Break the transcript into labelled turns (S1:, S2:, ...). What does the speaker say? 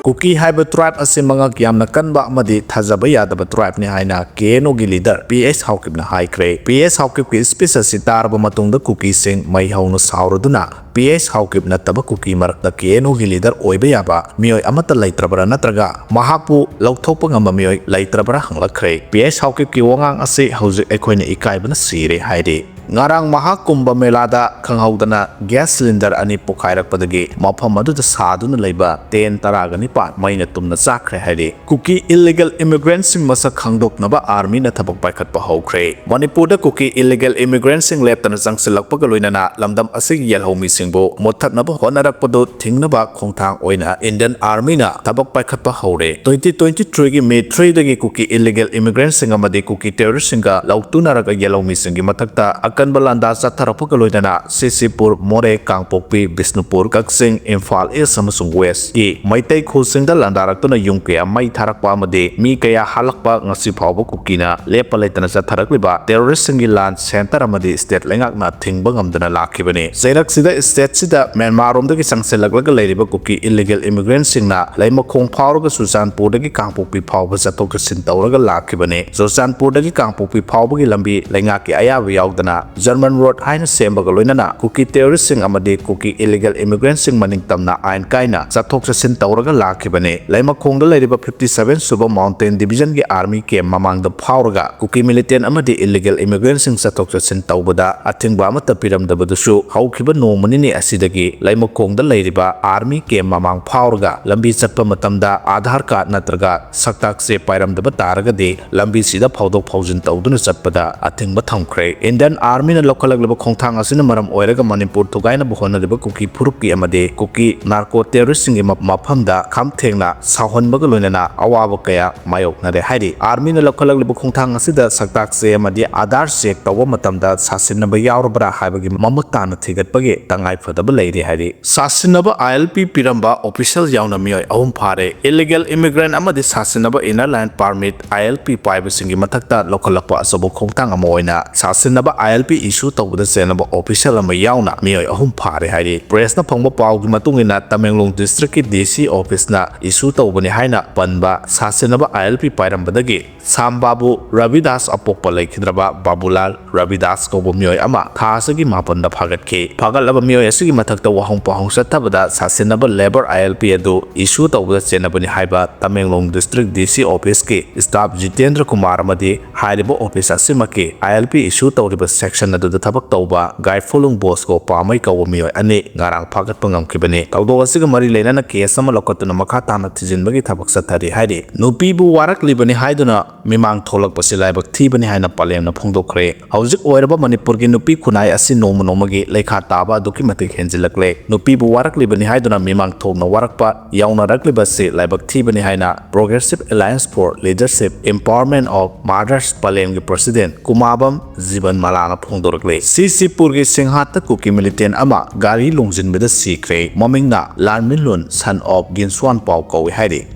S1: Kuki haiba tribe ase mangak yamna kanba amadi thajaba yadaba tribe ni haina KNO gi leader PS Haukip na haikre. PS Haukip ki species si tarba matungda Kuki sing mai hauna sauraduna PS Haukip na taba Kuki marakta KNO gi leader oiba yaba mioi amata laitrabara natraga mahakpu lauthopa ngamba mioi laitrabara hanglakre. PS Haukip ki wangang ase hauzik ekhoina ikaibana sire haide. Ngarang mahakumba melada khanghaudana gas cylinder ani pokhairakpadagi mafam aduda saduna leiba 10 taragani pat maina tumna chakre haide. Kuki illegal immigrants sing masak khangdoknaba army na thabak paikhatpa haukhre. Manipur da Kuki illegal immigrants sing leptana jangsilakpaga loinana lamdam asig yelhomi singbo mothatnaba honarakpado thingnaba khongthang oina Indian army na thabak paikhatpa haure. 2023 gi May 3 dagi Kuki illegal immigrants sing amadi Kuki terrorist singa lautunaraga yelhomi singi mathakta akan balanda satharapaka loinana Sisipur More Kangpokpi Bisnupur Kaksing Imphal East amasung West ki maitai khusingda landaraktuna yungkaya mai tharakpa amade mi kaya halakpa ngasi phawba Kukina lepa leitana satharakliba terrorist singi land center amade state lengakna thingba ngamdana lakhibane zairak sida state sida Myanmar romdagi sangselaglaga leiriba Kuki illegal immigrants singna laima khong phawraga Susanpur dagi Kangpokpi phawba jatok sin tawraga lakhibane Susanpur dagi Kangpokpi phawbagi lambi lengaki ayawa yaudana German road haina sembaga loinana Kuki terrorist sing amade Kuki illegal immigrants sing maning tamna ain kaina jathok jasin tawraga lakhibane laima khongda leiriba 57 suba mountain division gi army camp mamangda phawraga Kuki militant amade illegal immigrants sing jathok jasin tawbada athingba amata piramdabadusu haukhiba nomani asidagi laima khongda leiriba army camp mamang phawraga lambi chatpa matamda Aadhaar card natraga saktak se pairamdaba taraga de lambi sida phawdok phawjin tawduna chatpada athingba thamkhre Indian army na lokalaglaba khongthang asina maram oiraga Manipur thugaina bohonadiba Kuki phurupki amade Kuki narco terrorist singi maphamda khamthengna sahonbaga loinana awaba kaya mayoknare haidi army na lokalaglaba khongthang asida saktak se amade Aadhaar check tawa matamda sasinaba yaurabra haibagi mamutana thigatpagi tangai phadaba leire haidi sasinaba ILP piramba official yauna mioi ahum phare illegal immigrant amade sasinaba inner line permit ILP paiba singi mathakta lokalakpa asabo khongthang amoina sasinaba ILP issue tawda senaba official ama yauna mioi ahum phare haidi press na phangba pawgi matungina Tamenglong district ki DC office na issue tawbani haina panba sasinaba ILP pairambadagi Sambabu Ravidas apokpa laikhidraba Babulal Ravidas ko mioi ama thasagi mapanda phagatke phagalaba mioi asigi mathakta wahong pahong sathabada sasinaba labor ILP adu issue tawda senabani haiba Tamenglong district DC office ke staff Jitendra Kumar amadi haiba office asimake ILP issue tawriba section adu thabak tawba guy fulung boss ko pamai kawo mioi ani ngarang phagat pangam khibane tawdo asiga mari leina na case ama lokotuna makha tana thijinbagi thabak sathari haide nupi bu warak libani haiduna mimang tholak pasilaibak thibani haina palem na phongdokre hauzik oiraba Manipur gi nupi khunai asi noma nomagi lekha taba duki matik henjilakle nupi bu warak libani haiduna mimang thomna warakpa yauna rakliba se laibak thibani haina Progressive Alliance for Leadership Empowerment of Mothers palem gi president Kumabam Jiban malana phongdorakle Sisipur gi Singhat Kuki militant ama gari longjinbeda sikre mamingna Lanminlun son of Ginswan Pau kawi haide